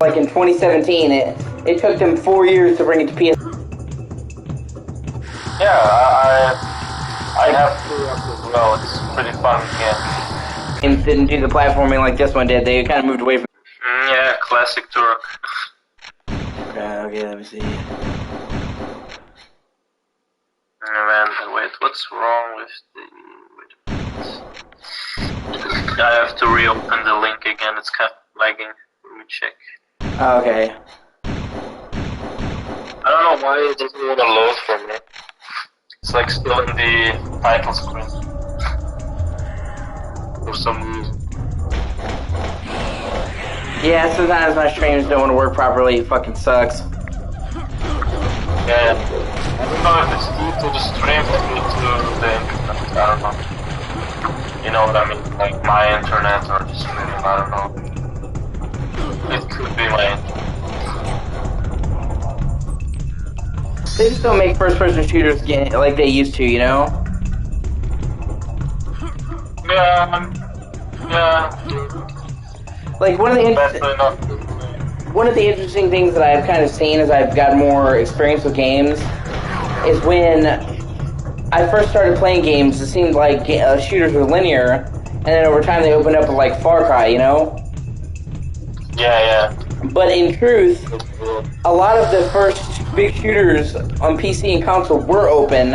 like in 2017. It took them 4 years to bring it to PS. Yeah, I have Turok as well. It's a pretty fun game. Games didn't do the platforming like this one did. They kind of moved away from. Yeah, classic Turok. Okay, let me see. Man, wait, what's wrong with the... Wait a minute. I have to reopen the link again, it's kind of lagging. Let me check. Okay. I don't know why it doesn't want to load for me. It's like still in the title screen. For some reason. Yeah, sometimes my streams don't want to work properly. It fucking sucks. Yeah. I don't know if it's due to the stream or due to the internet. I don't know. You know what I mean? Like my internet or the stream, I don't know. It could be my internet. They just don't make first-person shooters like they used to, you know? Yeah. Like one of the interesting things that I've kind of seen as I've gotten more experience with games is when I first started playing games, it seemed like shooters were linear, and then over time they opened up with like Far Cry, you know? Yeah. But in truth, a lot of the first big shooters on PC and console were open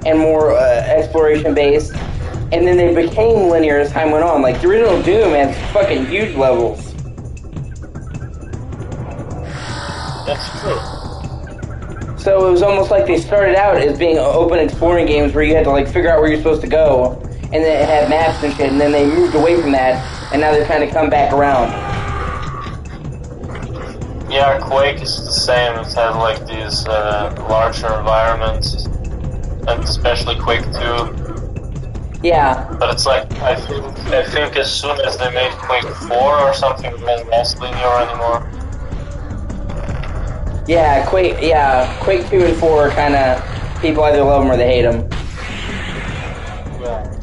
and more exploration-based, and then they became linear as time went on. Like, the original Doom has fucking huge levels. That's true. So it was almost like they started out as being open exploring games where you had to, like, figure out where you're supposed to go, and then it had maps and shit, and then they moved away from that, and now they're kind of come back around. Yeah, Quake is the same. It has like these larger environments, and especially Quake 2. Yeah. But it's like I think as soon as they made Quake 4 or something, it wasn't as linear anymore. Yeah, Quake 2 and 4 are kind of people either love them or they hate them. Yeah.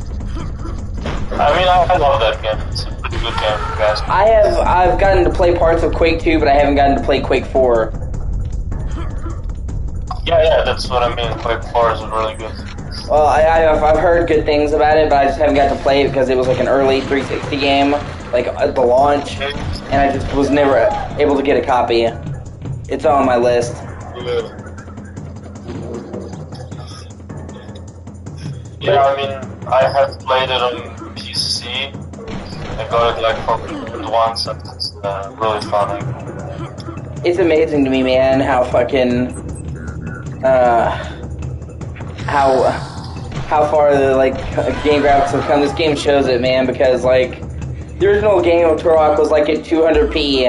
I mean, I love that game. It's a pretty good game, guys. I've gotten to play parts of Quake 2, but I haven't gotten to play Quake 4. Yeah, that's what I mean. Quake 4 is really good. Well, I've heard good things about it, but I just haven't got to play it because it was like an early 360 game, like at the launch, and I just was never able to get a copy. It's on my list. Yeah, I mean, I have played it on PC. I got it like for once, and it's really fun. It's amazing to me, man, how fucking how far the like game graphics have come. This game shows it, man, because like the original game of Turok was like at 200p,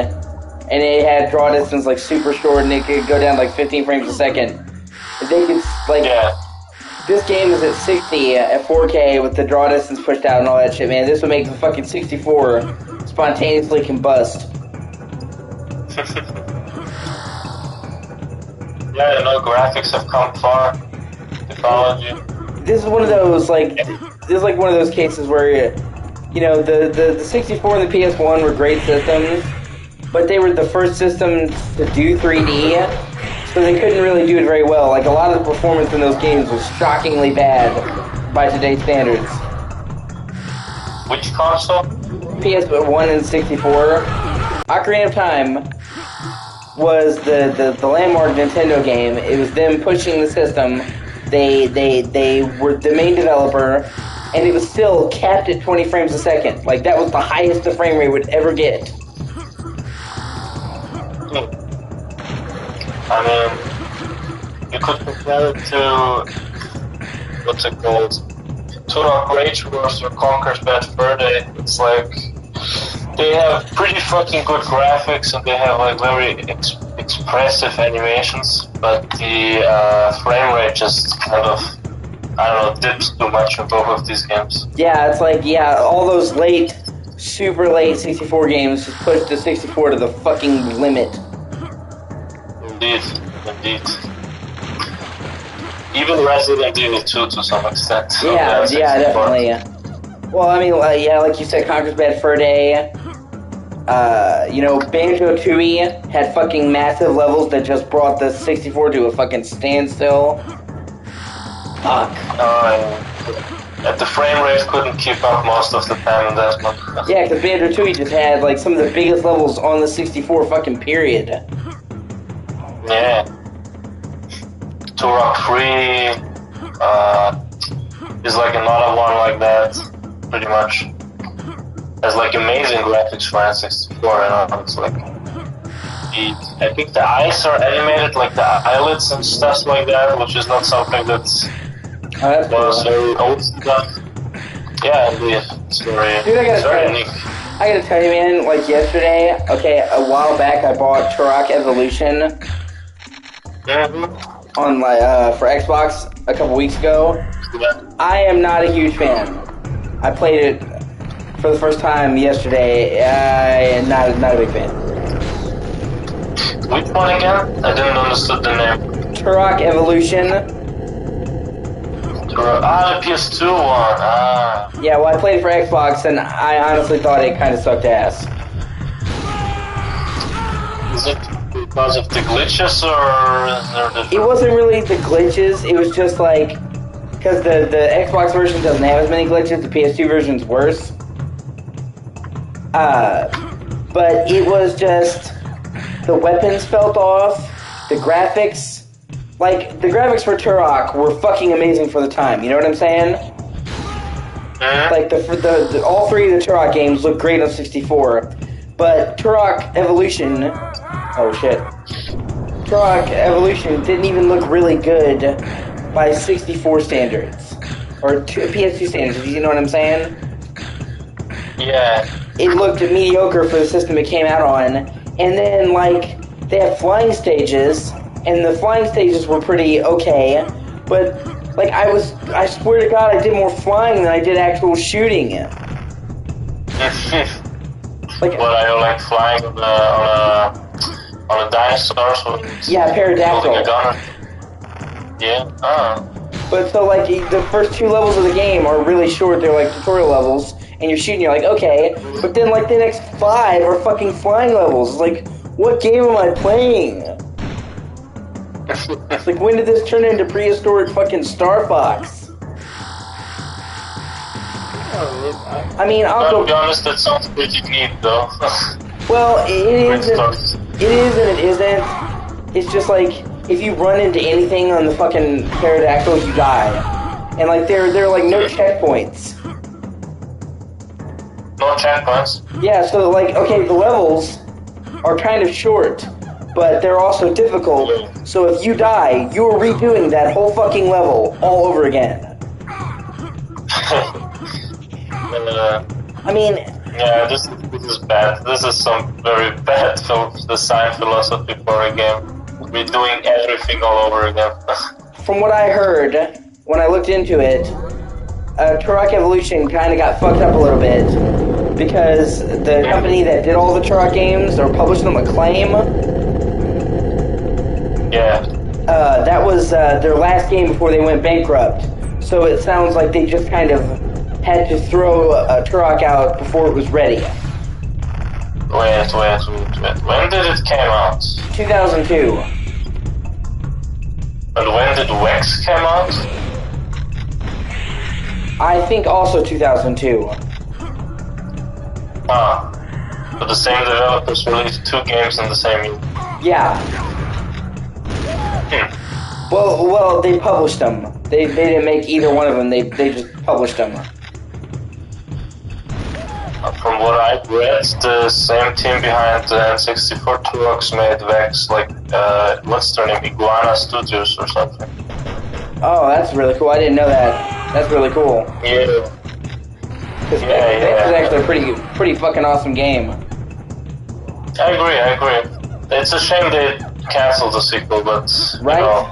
and it had draw distance like super short, and it could go down like 15 frames a second. They could like. Yeah. This game is at 60 at 4K with the draw distance pushed out and all that shit, man. This would make the fucking 64 spontaneously combust. Yeah, graphics have come far. Technology. This is one of those one of those cases where, you know, the 64 and the PS1 were great systems, but they were the first systems to do 3D. So they couldn't really do it very well. Like, a lot of the performance in those games was shockingly bad by today's standards. Which console? PS1 and 64. Ocarina of Time was the landmark Nintendo game. It was them pushing the system. They were the main developer, and it was still capped at 20 frames a second. Like, that was the highest the frame rate would ever get. I mean, you could compare it to, what's it called? Turok Rage Wars or Conker's Bad Fur Day. It's like, they have pretty fucking good graphics and they have like very expressive animations, but the frame rate just kind of, I don't know, dips too much on both of these games. Yeah, it's like, all those super late 64 games just pushed the 64 to the fucking limit. Indeed. Even Resident Evil 2 to some extent. Yeah, definitely. Well, I mean, like you said, Conker's Bad Fur Day. Banjo-Tooie had fucking massive levels that just brought the 64 to a fucking standstill. Fuck. The frame rate couldn't keep up most of the time in that one. Yeah, because Banjo-Tooie just had like some of the biggest levels on the 64 fucking period. Yeah. Turok 3 is like another one like that, pretty much. Has like amazing graphics for N64, and it's like I think the eyes are animated, like the eyelids and stuff like that, which is not something that's was very old stuff. Yeah, it's very, Dude, it's very unique. I gotta tell you, man, like yesterday, a while back I bought Turok Evolution on my for Xbox a couple weeks ago. Yeah. I am not a huge fan. I played it for the first time yesterday. I am not a big fan. Which one again? I didn't understand the name. Turok Evolution. The PS2 one. Yeah, well, I played it for Xbox, and I honestly thought it kind of sucked ass. Is it because of the glitches, or is there different? It wasn't really the glitches. It was just like, because the Xbox version doesn't have as many glitches, the PS2 version's worse. But it was just, the weapons felt off, the graphics. Like, the graphics for Turok were fucking amazing for the time, you know what I'm saying? Like, the all three of the Turok games look great on 64, but Turok Evolution... Oh, shit. Turok Evolution didn't even look really good by 64 standards. Or PS2 standards, you know what I'm saying? Yeah. It looked mediocre for the system it came out on, and then, like, they have flying stages... And the flying stages were pretty okay, but like I swear to God, I did more flying than I did actual shooting. Like, what are you like flying on a dinosaur? Yeah, pterodactyl. Holding a gun. Yeah. But so like the first two levels of the game are really short. They're like tutorial levels, and you're shooting. You're like, okay, but then like the next 5 are fucking flying levels. Like, what game am I playing? It's like, when did this turn into prehistoric fucking Star Fox? I mean, I'll be honest, that sounds pretty neat, though. Well, it is and it isn't. It's just like, if you run into anything on the fucking pterodactyl, you die. And like, there are like no checkpoints. No checkpoints? Yeah, so like, okay, the levels are kind of short, but they're also difficult. So if you die, you're redoing that whole fucking level all over again. I mean... Yeah, this is bad. This is some very bad design philosophy for a game. Redoing everything all over again. From what I heard, when I looked into it, Turok Evolution kind of got fucked up a little bit. Because the company that did all the Turok games, or published them, Acclaim... Yeah. That was their last game before they went bankrupt. So it sounds like they just kind of had to throw Turok out before it was ready. Wait. When did it came out? 2002. And when did Wex come out? I think also 2002. But the same developers released 2 games in the same year. Yeah. Well, they published them. They didn't make either one of them. They just published them. From what I've read, the same team behind the N64 Turoks made Vex, like, what's their name? Iguana Studios or something. Oh, that's really cool. I didn't know that. That's really cool. Yeah. Because Vex is actually a pretty fucking awesome game. I agree. It's a shame they canceled the sequel, but right. You know.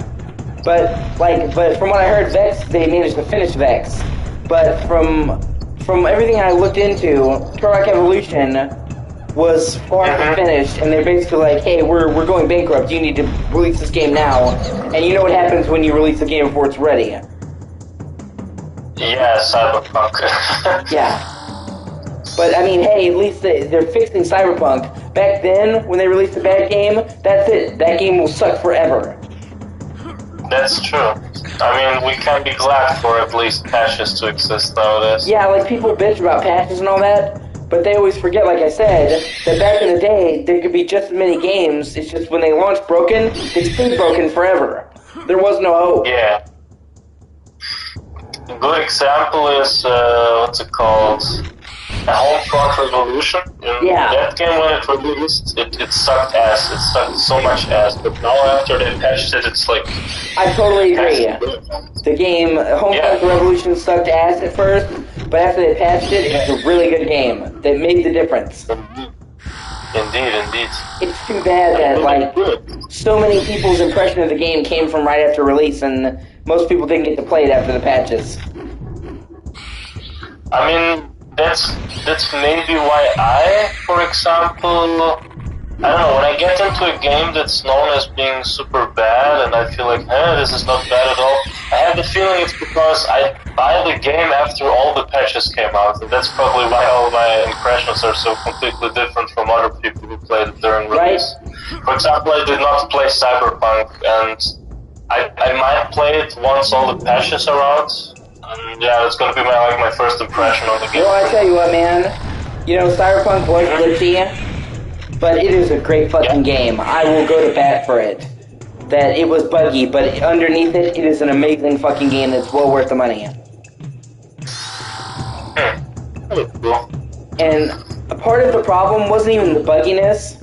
But from what I heard, Vex, they managed to finish Vex. But from everything I looked into, Turok Evolution was far from finished, and they're basically like, hey, we're going bankrupt. You need to release this game now. And you know what happens when you release a game before it's ready? Yeah, Cyberpunk. Yeah. But I mean, hey, at least they're fixing Cyberpunk. Back then, when they released a bad game, that's it. That game will suck forever. That's true. I mean, we can be glad for at least patches to exist nowadays. Yeah, like people bitch about patches and all that, but they always forget, like I said, that back in the day, there could be just as many games. It's just when they launched broken, they stayed broken forever. There was no hope. Yeah. A good example is, what's it called? Homefront Revolution. In that game, when it released, it sucked ass. It sucked so much ass. But now after they patched it, it's like... I totally agree. The game, Homefront Revolution sucked ass at first, but after they patched it, it's a really good game. That made the difference. Indeed. It's too bad that, like, so many people's impression of the game came from right after release, and most people didn't get to play it after the patches. I mean, that's maybe why I, for example, I don't know, when I get into a game that's known as being super bad and I feel like, this is not bad at all, I have the feeling it's because I buy the game after all the patches came out, and that's probably why all my impressions are so completely different from other people who played it during release. For example, I did not play Cyberpunk, and I might play it once all the patches are out. Yeah, that's gonna be my first impression on the game. Well, I tell you what, man. You know, Cyberpunk was glitchy, but it is a great fucking game. I will go to bat for it. That it was buggy, but underneath it, it is an amazing fucking game that's well worth the money. Cool. And a part of the problem wasn't even the bugginess.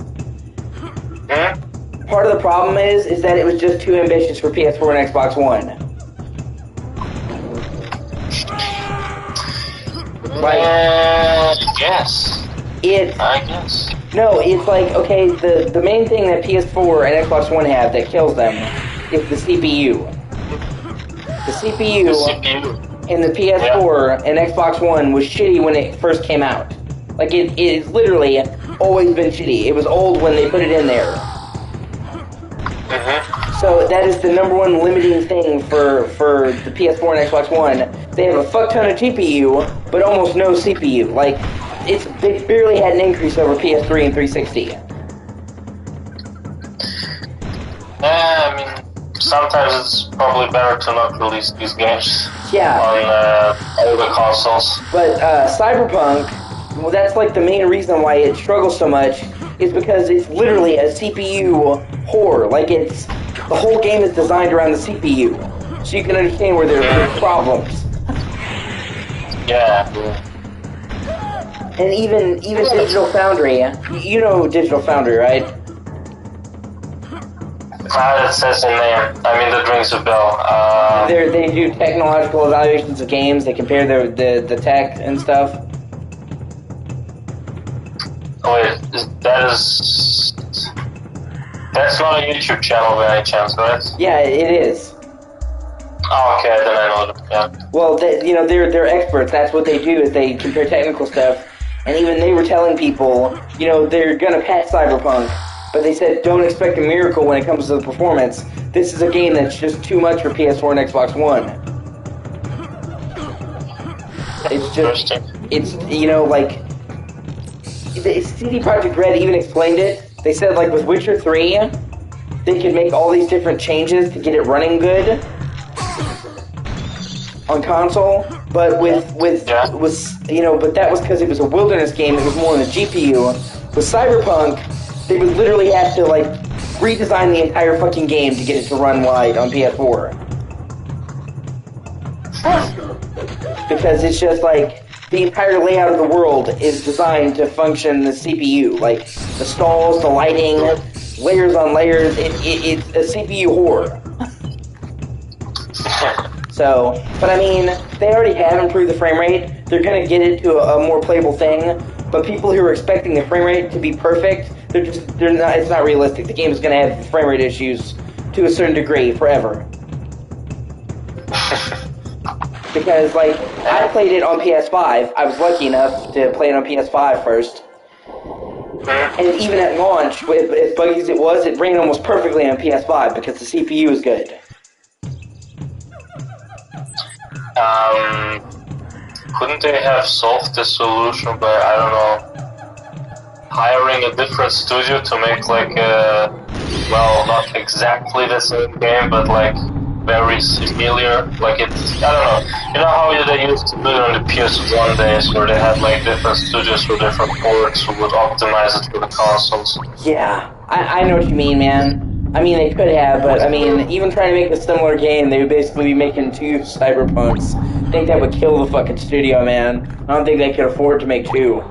Part of the problem is that it was just too ambitious for PS4 and Xbox One. Yes. I guess. No, it's like, okay, the main thing that PS4 and Xbox One have that kills them is the CPU. The CPU in the PS4 and Xbox One was shitty when it first came out. Like, it's literally always been shitty. It was old when they put it in there. So that is the number one limiting thing for the PS4 and Xbox One. They have a fuck ton of GPU, but almost no CPU. Like, they barely had an increase over PS3 and 360. I mean, sometimes it's probably better to not release these games on all the consoles. But Cyberpunk, well, that's like the main reason why it struggles so much, is because it's literally a CPU whore. Like, the whole game is designed around the CPU, so you can understand where there's problems. Yeah. And even Digital Foundry, you know Digital Foundry, right? It says in there. I mean, that rings a bell. They do technological evaluations of games. They compare the tech and stuff. Oh wait, that's not a YouTube channel by any chance, right? Yeah, it is. Oh, okay, then I know them. Yeah. Well, they're experts. That's what they do, is they compare technical stuff. And even they were telling people, they're gonna patch Cyberpunk, but they said don't expect a miracle when it comes to the performance. This is a game that's just too much for PS4 and Xbox One. It's like, CD Projekt Red even explained it. They said, like, with Witcher 3, they could make all these different changes to get it running good on console, but but that was because it was a wilderness game. It was more on the GPU. With Cyberpunk, they would literally have to, like, redesign the entire fucking game to get it to run wide on PS4. Because it's just like the entire layout of the world is designed to function the CPU, like the stalls, the lighting, layers on layers. It's a CPU whore. So, but I mean, they already have improved the frame rate. They're gonna get it to a more playable thing. But people who are expecting the frame rate to be perfect, they're not. It's not realistic. The game is gonna have frame rate issues to a certain degree forever. Because, like, I played it on PS5. I was lucky enough to play it on PS5 first. And even at launch, as buggy as it was, it ran almost perfectly on PS5 because the CPU is good. couldn't they have solved the solution by, I don't know, hiring a different studio to make like a, well, not exactly the same game, but like very similar. Like it's, I don't know. You know how they used to do it on the PS1 days, where they had like different studios for different ports who would optimize it for the consoles. Yeah, I know what you mean, man. I mean, they could have, but I mean, even trying to make a similar game, they would basically be making 2 Cyberpunks. I think that would kill the fucking studio, man. I don't think they could afford to make 2.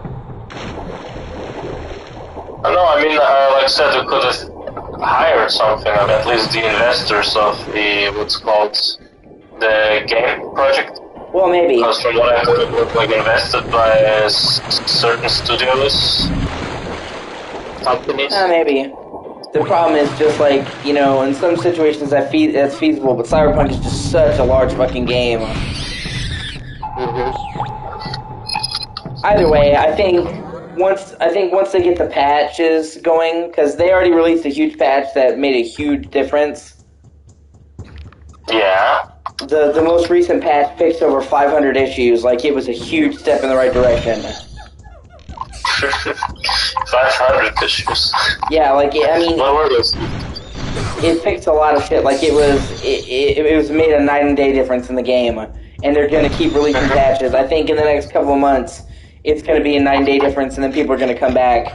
No, I mean, like I said, they could have hired something, I mean, at least the investors of the, what's called, the game project. Well, maybe. Because from what I heard, it was like invested by certain studios, companies. Maybe. The problem is just like, you know, in some situations that's feasible, but Cyberpunk is just such a large fucking game. Either way, I think once they get the patches going, because they already released a huge patch that made a huge difference. Yeah. The most recent patch fixed over 500 issues. Like, it was a huge step in the right direction. 500 issues. Yeah, like, I mean, what were those? It fixed a lot of shit. Like, it was made a night and day difference in the game, and they're gonna keep releasing patches. I think in the next couple of months, it's gonna be a night and day difference, and then people are gonna come back.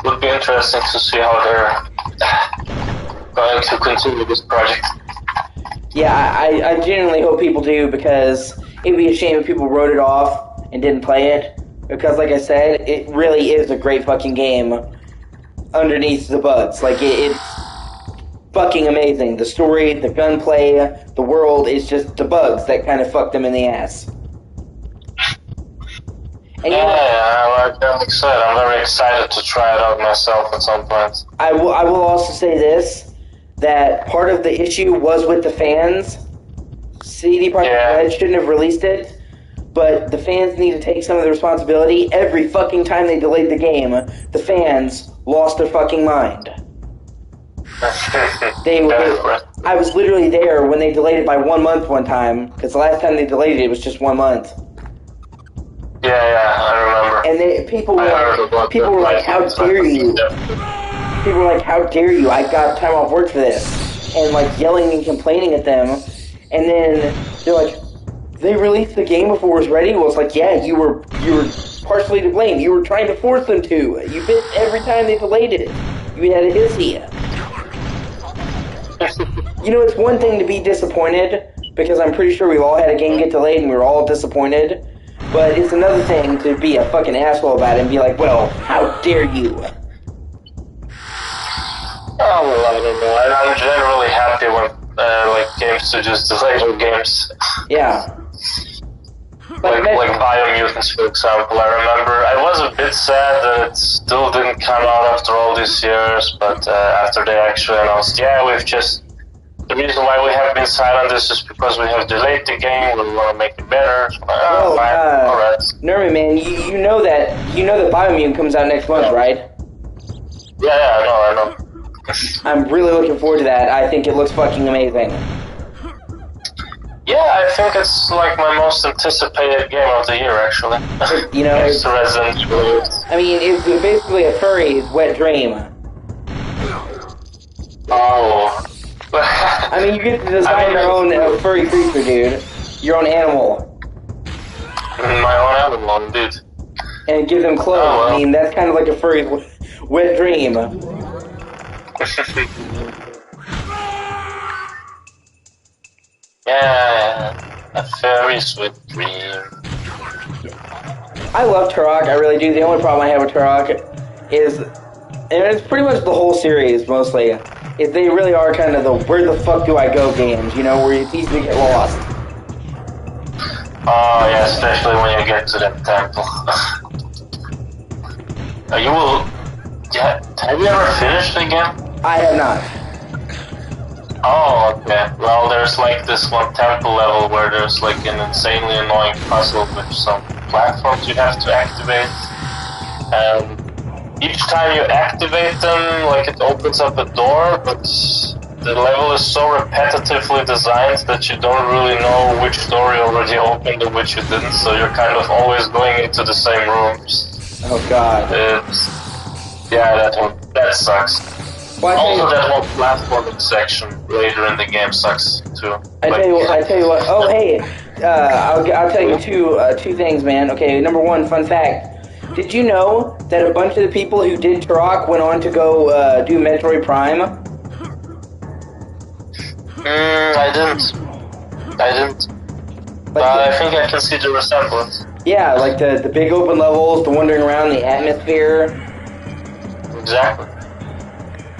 Would be interesting to see how they're going to continue this project. Yeah, I genuinely hope people do, because it'd be a shame if people wrote it off and didn't play it. Because, like I said, it really is a great fucking game underneath the bugs. Like, it's fucking amazing. The story, the gunplay, the world is just the bugs that kind of fucked them in the ass. And I'm excited. I'm very excited to try it out myself at some point. I will also say this, that part of the issue was with the fans. CD Projekt Red shouldn't have released it, but the fans need to take some of the responsibility. Every fucking time they delayed the game, the fans lost their fucking mind. I was literally there when they delayed it by 1 month one time, because the last time they delayed it was just 1 month. Yeah, I remember. And people were like, how dare you? People were like, how dare you? I got time off work for this. And like yelling and complaining at them. And then they're like, they released the game before it was ready? Well, it's like, yeah, you were partially to blame. You were trying to force them to. You bit every time they delayed it. You had a hissy. You know, it's one thing to be disappointed, because I'm pretty sure we've all had a game get delayed and we were all disappointed. But it's another thing to be a fucking asshole about it and be like, well, how dare you? Oh, well, I don't know. I'm generally happy when like game studios delay their games. Yeah. Like Biomutants, for example. I remember I was a bit sad that it still didn't come out after all these years, but after they actually announced, the reason why we have been silent is just because we have delayed the game, we want to make it better. Alright. Nermin, man, you know that Biomutant comes out next month, right? Yeah, I know. I'm really looking forward to that. I think it looks fucking amazing. Yeah, I think it's like my most anticipated game of the year, actually. You know, it's Resident Evil. I mean, it's basically a furry's wet dream. Oh. I mean, you get to design your own furry creature, dude. Your own animal. My own animal, indeed. And give them clothes. Oh, well. I mean, that's kind of like a furry's wet dream. Yeah, a very sweet dream. I love Turok, I really do. The only problem I have with Turok is, and it's pretty much the whole series mostly, is they really are kind of the where the fuck do I go games, you know, where it's easy to get lost. Oh yeah, especially when you get to that temple. Have you ever finished the game? I have not. Oh, okay. Well, there's like this one temple level where there's like an insanely annoying puzzle with some platforms you have to activate. And each time you activate them, like it opens up a door, but the level is so repetitively designed that you don't really know which story already opened and which you didn't, so you're kind of always going into the same rooms. Oh god. That sucks. Well, Also, that whole platforming section later in the game sucks too. I tell you what. Oh, hey, I'll tell you two things, man. Okay, number one, fun fact. Did you know that a bunch of the people who did Turok went on to go do Metroid Prime? I didn't. But I think I can see the resemblance. Yeah, like the big open levels, the wandering around, the atmosphere. Exactly.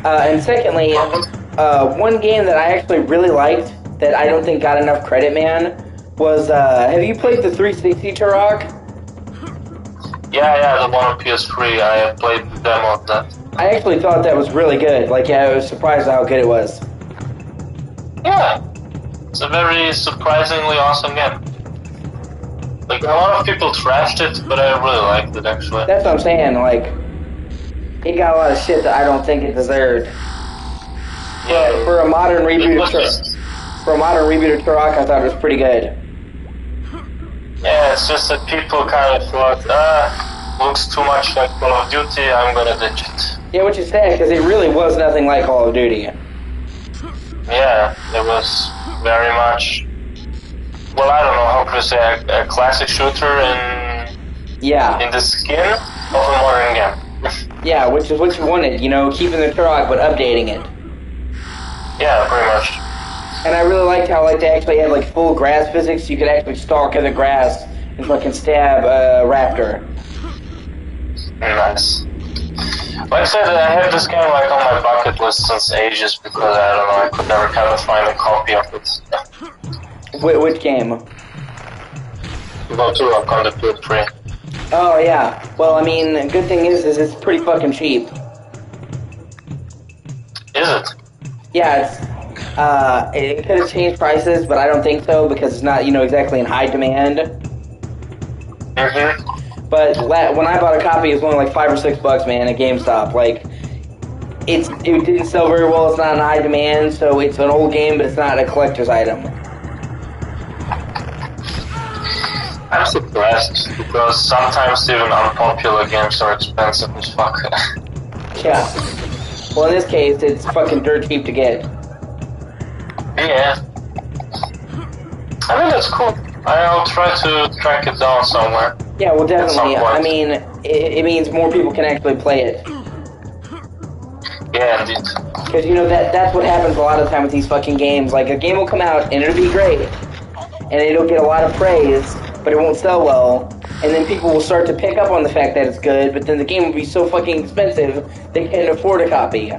And secondly, one game that I actually really liked that I don't think got enough credit, man, was, have you played the 360 Turok? Yeah, the one on PS3. I played the demo of that. I actually thought that was really good. Like, yeah, I was surprised at how good it was. Yeah. It's a very surprisingly awesome game. Like, a lot of people trashed it, but I really liked it, actually. That's what I'm saying, like, it got a lot of shit that I don't think it deserved. Yeah. For a modern reboot of Turok, I thought it was pretty good. Yeah, it's just that people kind of thought, looks too much like Call of Duty, I'm gonna ditch it. Yeah, which is sad, because it really was nothing like Call of Duty. Yeah, it was very much, well, I don't know, how could I say, a classic shooter in the skin of a modern game. Yeah, which is what you wanted, you know, keeping the Turok but updating it. Yeah, pretty much. And I really liked how they actually had like full grass physics. You could actually stalk in the grass and fucking stab a raptor. Nice. Like I said, I had this game like on my bucket list since ages because I don't know, I could never kind of find a copy of it. Which game? Go Turok on the PS3. Oh yeah. Well, I mean, the good thing is it's pretty fucking cheap. Is it? Yeah, it could have changed prices, but I don't think so because it's not, you know, exactly in high demand. Mm-hmm. But when I bought a copy, it was only like $5 or $6, man, at GameStop. Like, it didn't sell very well. It's not in high demand, so it's an old game, but it's not a collector's item. I'm surprised because sometimes even unpopular games are expensive as fuck. Yeah. Well, in this case, it's fucking dirt cheap to get. Yeah. I mean, that's cool. I'll try to track it down somewhere. Yeah, well, definitely. I mean, it means more people can actually play it. Yeah, indeed. Because, you know, that's what happens a lot of the time with these fucking games. Like, a game will come out, and it'll be great, and it'll get a lot of praise, but it won't sell well, and then people will start to pick up on the fact that it's good, but then the game will be so fucking expensive, they can't afford a copy.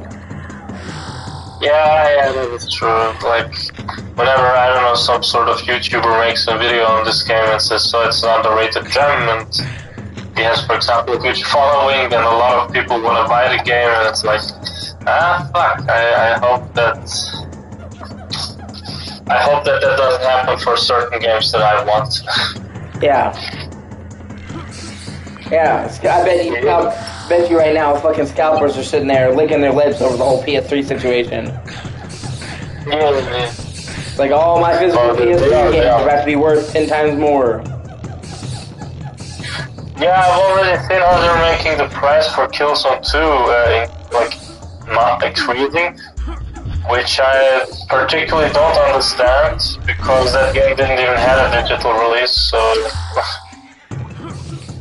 Yeah, that is true. Like, whenever, I don't know, some sort of YouTuber makes a video on this game and says, so it's an underrated gem, and he has, for example, a huge following, and a lot of people want to buy the game, and it's like, fuck, I hope that doesn't happen for certain games that I want. Yeah. Yeah, I bet you right now fucking scalpers are sitting there licking their lips over the whole PS3 situation. Yeah. Like, all my physical PS3 games are about to be worth 10 times more. Yeah, I've already seen how they're making the price for Killzone 2, increasing, which I particularly don't understand, because that game didn't even have a digital release, so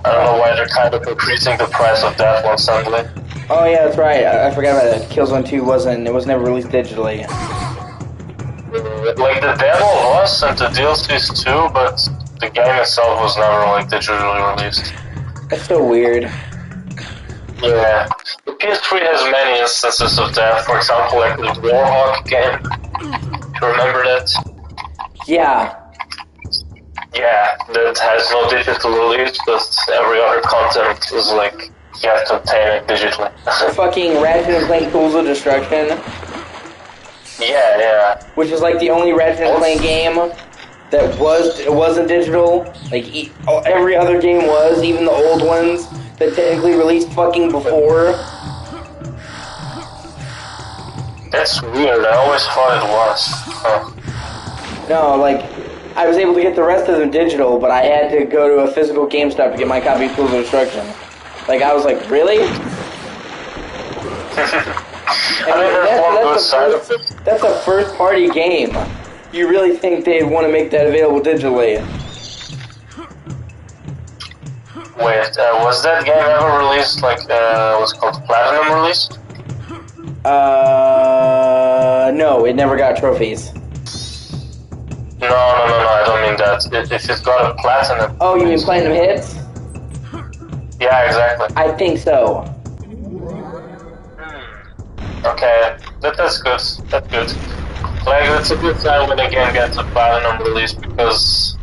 I don't know why they're kind of increasing the price of that one suddenly. Oh yeah, that's right. I forgot about that. Killzone 2 was never released digitally. Like the demo was and the DLCs too, but the game itself was never like digitally released. That's so weird. Yeah. The PS3 has many instances of that. For example, like the Warhawk game. Do you remember that? Yeah. Yeah, that has no digital release, but every other content is like, you have to obtain it digitally. The fucking Ratchet and Clank Tools of Destruction. Yeah. Which is like the only Ratchet and Clank game that wasn't digital. Like, every other game was, even the old ones that technically released fucking before. That's weird. I always thought it was. Huh. No, like, I was able to get the rest of them digital, but I had to go to a physical GameStop to get my copy of Tools of Destruction. Like, I was like, really? That's a first-party game. You really think they'd want to make that available digitally? Wait, was that game ever released, like, what's it called, Platinum release? No, it never got trophies. No, I don't mean that. If it's got a Platinum... Oh, you mean Platinum Hits? Yeah, exactly. I think so. Okay, that's good. That's good. Like, it's a good time when a game gets a Platinum release, because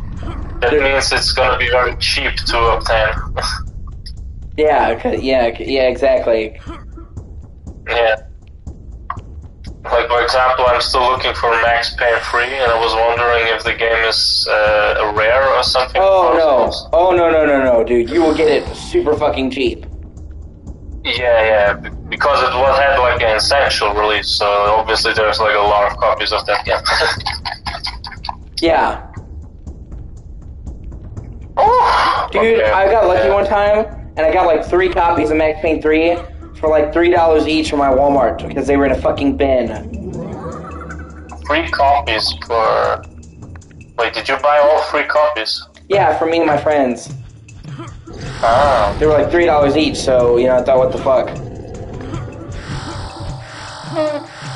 that means it's gonna be very cheap to obtain. Yeah, exactly. Yeah. Like, for example, I'm still looking for Max Payne 3, and I was wondering if the game is a rare or something. Oh no, dude. You will get it super fucking cheap. Yeah, because it had like an essential release, so obviously there's like a lot of copies of that game. Yeah. Oh, dude, okay. I got lucky one time, and I got like 3 copies of Max Payne 3 for like $3 each from my Walmart, because they were in a fucking bin. 3 copies for... Wait, did you buy all 3 copies? Yeah, for me and my friends. Ah. They were like $3 each, so, I thought, what the fuck.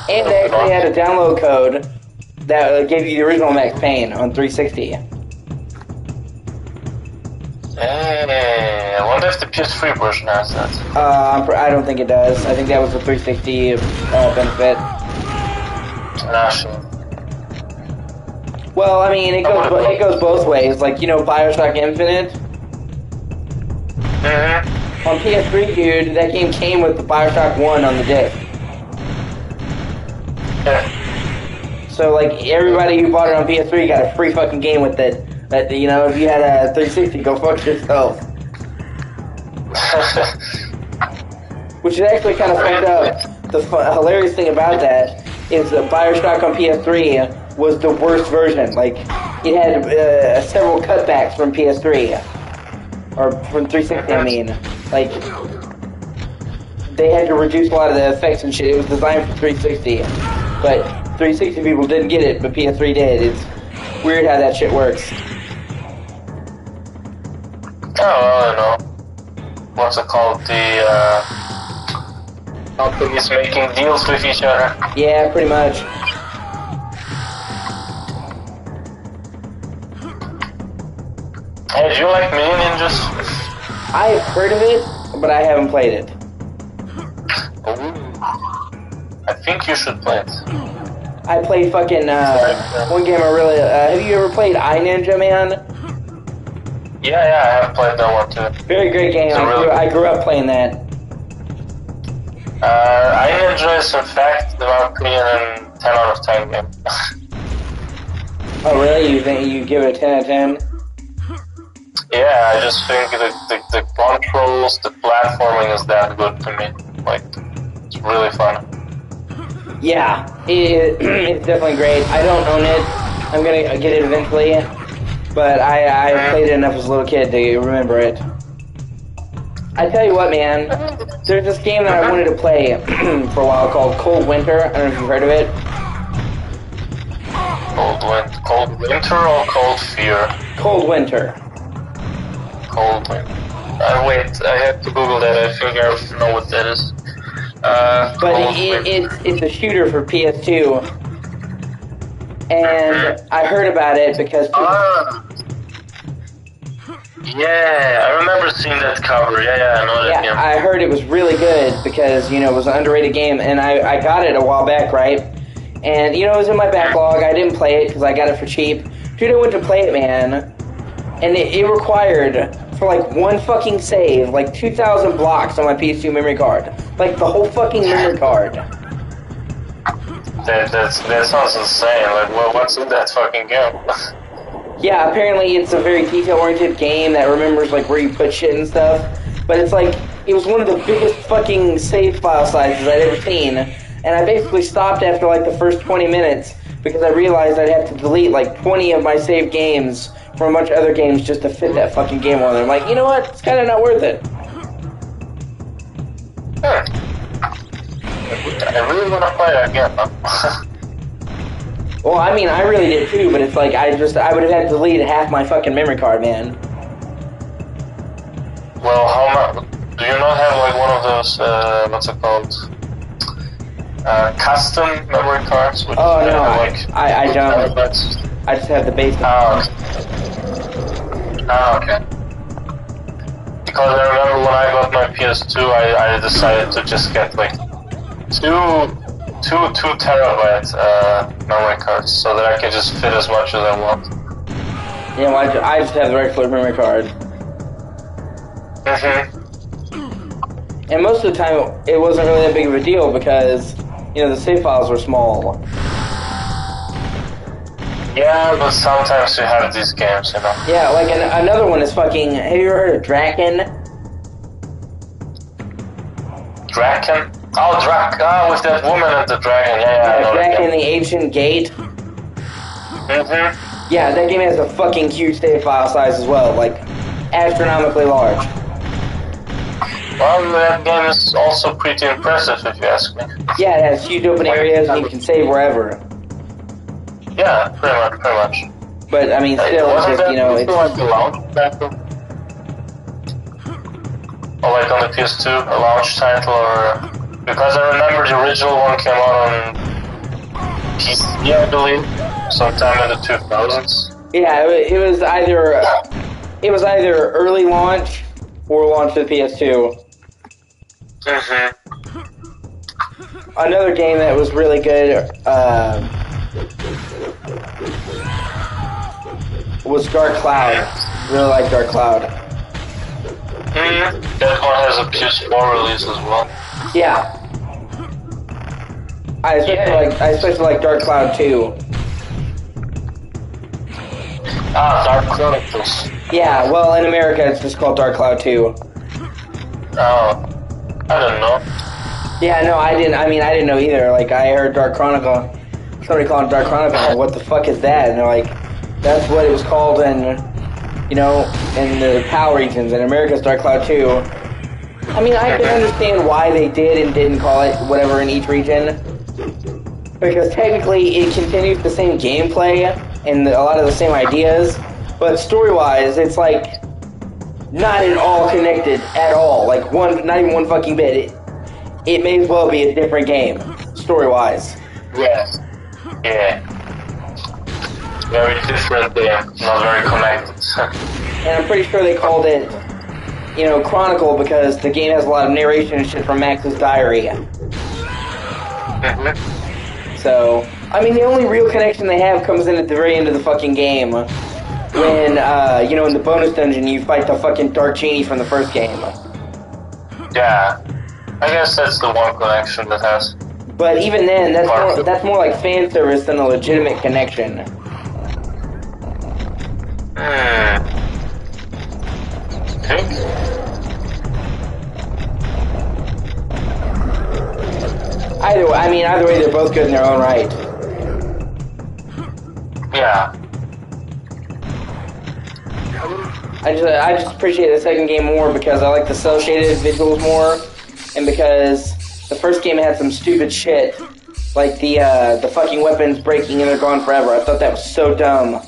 And they actually had a download code that gave you the original Max Payne on 360. Hey, I wonder if the PS3 version has that. I don't think it does. I think that was the 360 benefit. Sure. Well, I mean, it goes both ways. Like, Bioshock Infinite. Mm-hmm. On PS3, dude, that game came with the Bioshock 1 on the disc. Yeah. So, like, everybody who bought it on PS3 got a free fucking game with it. But, if you had a 360, go fuck yourself. Which is actually kind of fucked up. The hilarious thing about that is that Bioshock on PS3 was the worst version. Like, it had several cutbacks from PS3. Or from 360, I mean. Like, they had to reduce a lot of the effects and shit. It was designed for 360. But 360 people didn't get it, but PS3 did. It's weird how that shit works. Oh, well, I know. What's it called? The, companies making deals with each other. Yeah, pretty much. Hey, do you like Mini Ninjas? I've heard of it, but I haven't played it. Ooh. I think you should play it. I played fucking, one game I really, have you ever played iNinja, man? Yeah, I have played that one too. Very great game. I grew up playing that. iNinja is in fact, in my opinion, a 10 out of 10 game. Oh really? You think you give it a 10 out of 10? Yeah, I just think the controls, the platforming is that good to me. Like, it's really fun. Yeah, it's definitely great. I don't own it. I'm gonna get it eventually. But I played it enough as a little kid to remember it. I tell you what, man. There's this game that I wanted to play for a while called Cold Winter. I don't know if you've heard of it. Cold Winter or Cold Fear? Cold Winter. Cold Winter. Wait, I have to Google that. I think I know what that is. But it's a shooter for PS2. And I heard about it because... Yeah, I remember seeing that cover. Yeah, I know that game. I heard it was really good because, it was an underrated game. And I got it a while back, right? And, it was in my backlog. I didn't play it because I got it for cheap. Dude, I went to play it, man. And it required, for like one fucking save, like 2,000 blocks on my PS2 memory card. Like the whole fucking memory card. That sounds insane. Like, what's in that fucking game? Yeah, apparently it's a very detail-oriented game that remembers like where you put shit and stuff. But it's like, it was one of the biggest fucking save file sizes I'd ever seen. and I basically stopped after like the first 20 minutes because I realized I'd have to delete like 20 of my saved games from a bunch of other games just to fit that fucking game on there. I'm like, you know what? It's kind of not worth it. I really want to play that again. Well, I mean, I really did too, but it's like I would have had to delete half my fucking memory card, man. Well, how much? Do you not have like one of those? What's it called? Custom memory cards. Which Oh no, like I don't. I just have the basic. Okay. Because I remember when I got my PS2, I decided to just get like two terabyte memory cards so that I can just fit as much as I want. Yeah, well, I just have the regular memory card. And most of the time, it wasn't really that big of a deal because, you know, the save files were small. Yeah, but sometimes you have these games, you know. Yeah, like another one is fucking. Have you ever heard of Draken? Draken? Oh, with that woman and the dragon. Yeah, Draken, the Ancient Gate. Yeah, that game has a fucking huge save file size as well, like astronomically large. Well, that game is also pretty impressive, if you ask me. Yeah, it has huge open areas and you can save wherever. Yeah, pretty much. But I mean, still, it's just, you know, it's like a launch title, or like on the PS2, a launch title, or because I remember the original one came out on PC, I believe, sometime in the 2000s. Yeah, it was either early launch or launch to the PS2. Another game that was really good was Dark Cloud. Really like Dark Cloud. That one has a PS4 release as well. Yeah. I especially like Dark Cloud 2. Dark Chronicles. Yeah, well, in America it's just called Dark Cloud 2. Oh, I don't know. Yeah, no, I didn't know either. Like, I heard Dark Chronicle, somebody called it Dark Chronicle, and what the fuck is that? And they're like, that's what it was called in, you know, in the PAL regions. In America's Dark Cloud 2. I mean, I can understand why they did and didn't call it whatever in each region. Because technically it continues the same gameplay and a lot of the same ideas, but story-wise, it's like not at all connected at all. Like not even one fucking bit. It may as well be a different game, story-wise. Yeah. Very different game, not very connected. And I'm pretty sure they called it, you know, Chronicle because the game has a lot of narration and shit from Max's diary. So, I mean, the only real connection they have comes in at the very end of the fucking game. When, you know, in the bonus dungeon, you fight the fucking Dark Genie from the first game. Yeah. I guess that's the one connection that has. But even then, that's more like fan service than a legitimate connection. Think? Either way, they're both good in their own right. Yeah. I just appreciate the second game more because I like the cel-shaded visuals more, and because the first game had some stupid shit, like the fucking weapons breaking and they're gone forever. I thought that was so dumb.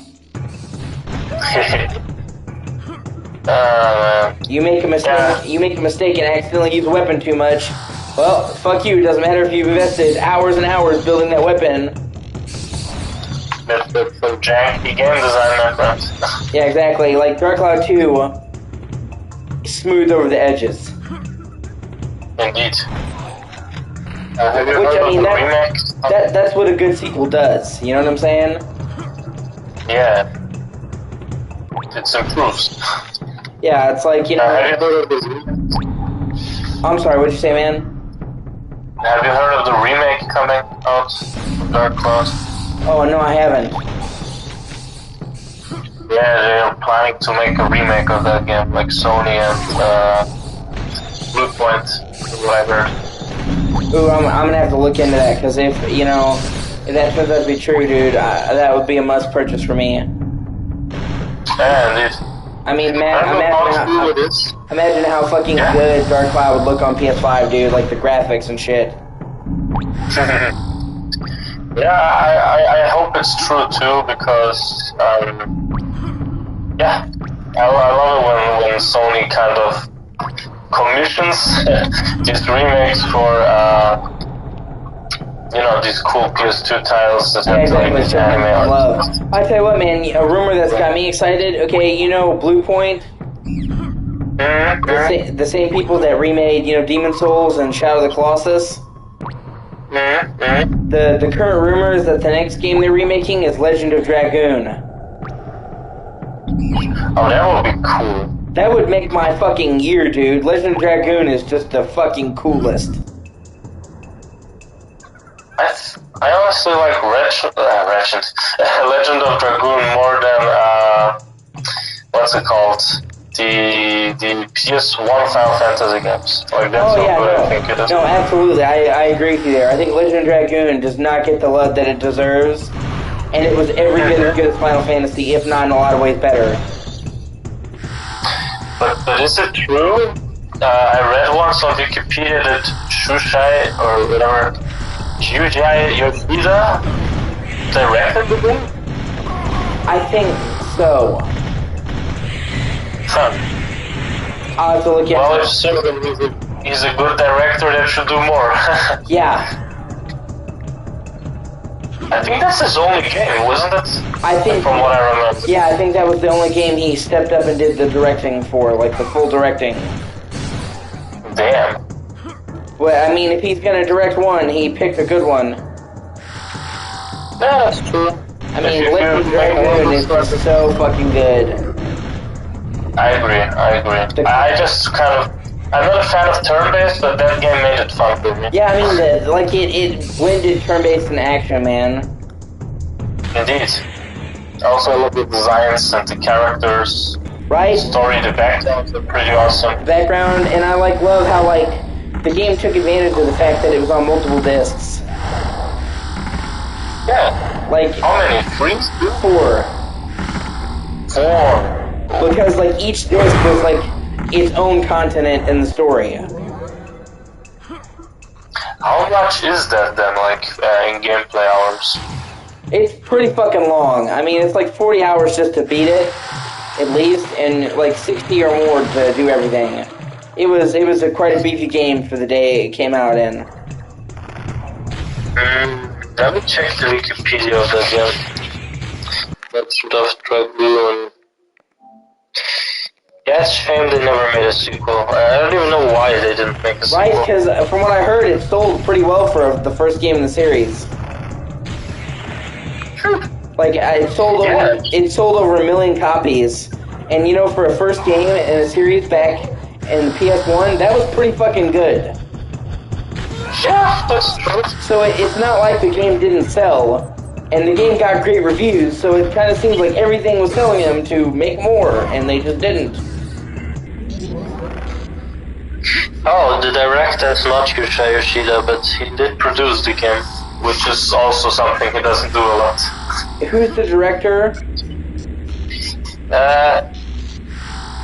You make a mistake and accidentally use a weapon too much. Well, fuck you. It doesn't matter if you've invested hours and hours building that weapon. That's some janky game design, my friend. Yeah, exactly. Like Dark Cloud 2, smooth over the edges. Indeed. Have you heard of the remake? That's what a good sequel does. You know what I'm saying? Yeah. It improves. Yeah, it's like, you know... have you heard of the remake? I'm sorry, what'd you say, man? Have you heard of the remake coming out of Dark Cloud? Oh, no, I haven't. Yeah, they're planning to make a remake of that game, like Sony and Bluepoint, what I heard. Ooh, I'm gonna have to look into that, because if, you know, if that turns out to be true, dude, that would be a must purchase for me. Yeah, indeed. I mean, imagine how fucking Yeah. good Dark Cloud would look on PS5, dude, like the graphics and shit. Yeah, I hope it's true too, because yeah, I love it when Sony kind of commissions these remakes for you know, these cool PS2 titles that have Exactly, like so anime. love. I tell you what, man, a rumor that's got me excited. Okay, you know, Blue Point, the same people that remade, you know, Demon Souls and Shadow of the Colossus. The current rumor is that the next game they're remaking is Legend of Dragoon. Oh, that would be cool. That would make my fucking year, dude. Legend of Dragoon is just the fucking coolest. I honestly like Legend of Dragoon more than what's it called? The PS1 Final Fantasy games. Like that's Oh yeah, good, no, I think it is. no, absolutely. I agree with you there. I think Legend of Dragoon does not get the love that it deserves, and it was every bit as good as Final Fantasy, if not in a lot of ways better. But is it true? I read once on Wikipedia that Shushai or whatever, Yuji Yoshida directed the game? I think so. Huh. I'll have to look at Well, it. if so, then he's a good director that should do more. Yeah. I think that's his only game, wasn't it? I think, from what I remember. yeah, I think that was the only game he stepped up and did the directing for, like the full directing. Damn. Well, I mean, if he's gonna direct one, he picked a good one. Yeah, that's true. I mean, Legend of Dragoon is just so fucking good. I agree. I just kind of... I'm not a fan of turn-based, but that game made it fun for me. Yeah, I mean, it blended turn-based and action, man. Indeed. I also love the designs and the characters. Right? Story, the backgrounds are pretty awesome. Background, and I love how the game took advantage of the fact that it was on multiple discs. Yeah. Like, how many? 3? 4. 4. Because each disc was its own continent in the story. How much is that then, in gameplay hours? It's pretty fucking long. I mean, it's 40 hours just to beat it, at least, and 60 or more to do everything. It was quite a beefy game for the day it came out in. Let me check the Wikipedia of that game. That's Stuff Dragoon. Yeah, it's a shame they never made a sequel. I don't even know why they didn't make a sequel. Right, because from what I heard, it sold pretty well for the first game in the series. It sold over 1 million copies. And for a first game in a series back in the PS1, that was pretty fucking good. Yeah, that's true. So it's not like the game didn't sell. And the game got great reviews, so it kind of seems like everything was telling them to make more, and they just didn't. Oh, the director is not Yuji Yoshida, but he did produce the game, which is also something he doesn't do a lot. Who's the director?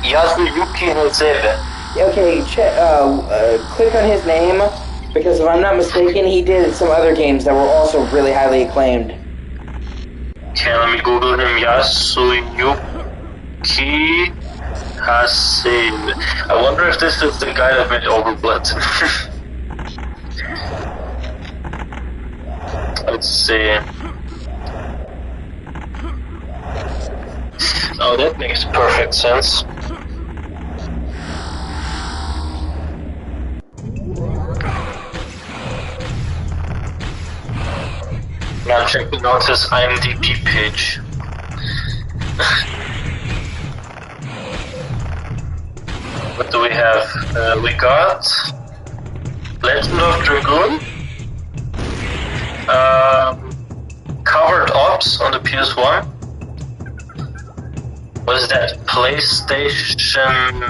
Yasuyuki Hasebe. Okay, click on his name, because if I'm not mistaken, he did some other games that were also really highly acclaimed. Okay, let me Google him. Yasuyuki Hasebe. I wonder if this is the guy that made Overblood. Let's see. Oh, that makes perfect sense. Now checking out his IMDb page. What do we have? We got Legend of Dragoon, Covered Ops on the PS1. What is that? PlayStation...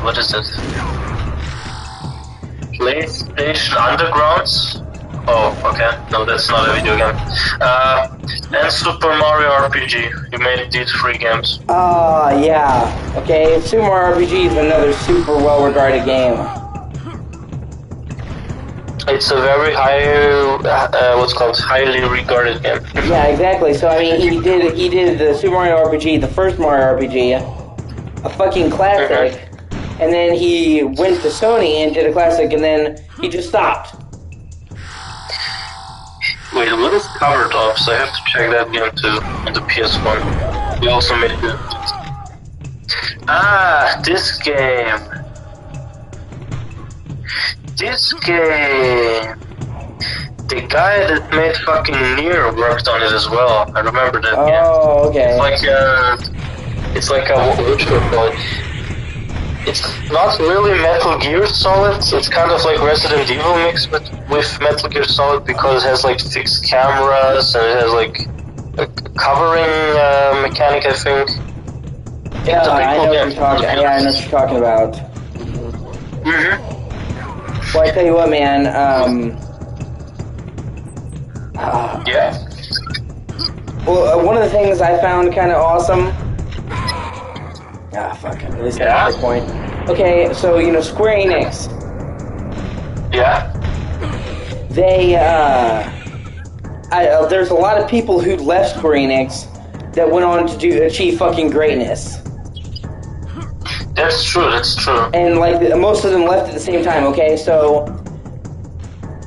What is it? PlayStation Undergrounds. Oh, okay. No, that's not a video game. And Super Mario RPG. You made these 3 games. Yeah. Okay, Super Mario RPG is another super well-regarded game. It's a very highly regarded game. Yeah, exactly. So I mean, he did the Super Mario RPG, the first Mario RPG, a fucking classic, and then he went to Sony and did a classic, and then he just stopped. Wait, what is Cover Tops? I have to check that game too on the PS1. We also made it. This game. The guy that made fucking Nier worked on it as well. I remember that game. Oh, okay. It's like a what would you call it? It's not really Metal Gear Solid. It's kind of like Resident Evil mixed with Metal Gear Solid because it has like fixed cameras and it has like a covering mechanic, I think. Yeah, I know what you're talking. Yeah, I know what you're talking about. Well, I tell you what, man. Yeah. Well, one of the things I found kind of awesome. Fuck. At least that's the point. Okay, so you know Square Enix. Yeah. They there's a lot of people who left Square Enix that went on to achieve fucking greatness. That's true. And like most of them left at the same time. Okay, so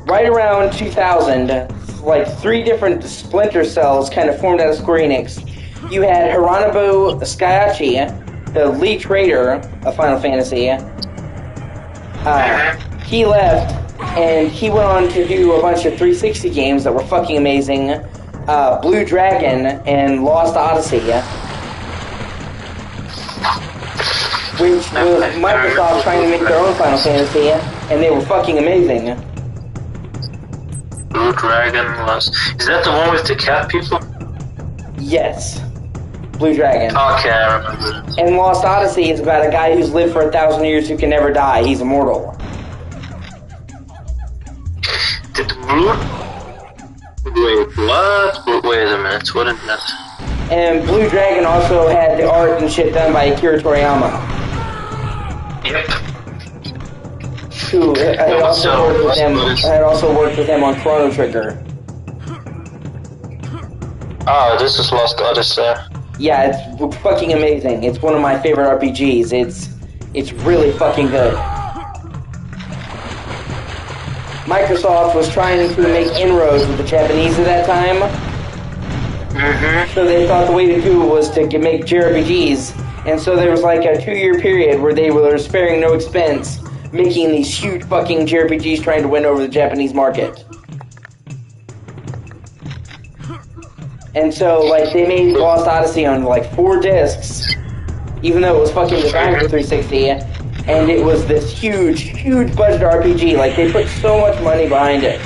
right around 2000, like 3 different splinter cells kind of formed out of Square Enix. You had Hironobu Sakachi, the lead trader of Final Fantasy. He left, and he went on to do a bunch of 360 games that were fucking amazing. Blue Dragon and Lost Odyssey. Which was Microsoft trying to make their own Final Fantasy, and they were fucking amazing. Blue Dragon was... Is that the one with the cat people? Yes. Blue Dragon. Okay, I remember. And Lost Odyssey is about a guy who's lived for 1,000 years who can never die. He's immortal. Did Blue... Wait, what? Wait a minute, what is that? And Blue Dragon also had the art and shit done by Akira Toriyama. Yep. Who had also worked with them on Chrono Trigger. This is Lost Odyssey. Yeah, it's fucking amazing. It's one of my favorite RPGs. It's really fucking good. Microsoft was trying to make inroads with the Japanese at that time. So they thought the way to do it was to make JRPGs. And so there was like a 2-year period where they were sparing no expense making these huge fucking JRPGs trying to win over the Japanese market. And so, like, they made Lost Odyssey on, like, 4 discs, even though it was fucking designed for 360, and it was this huge, huge budget RPG. Like, they put so much money behind it.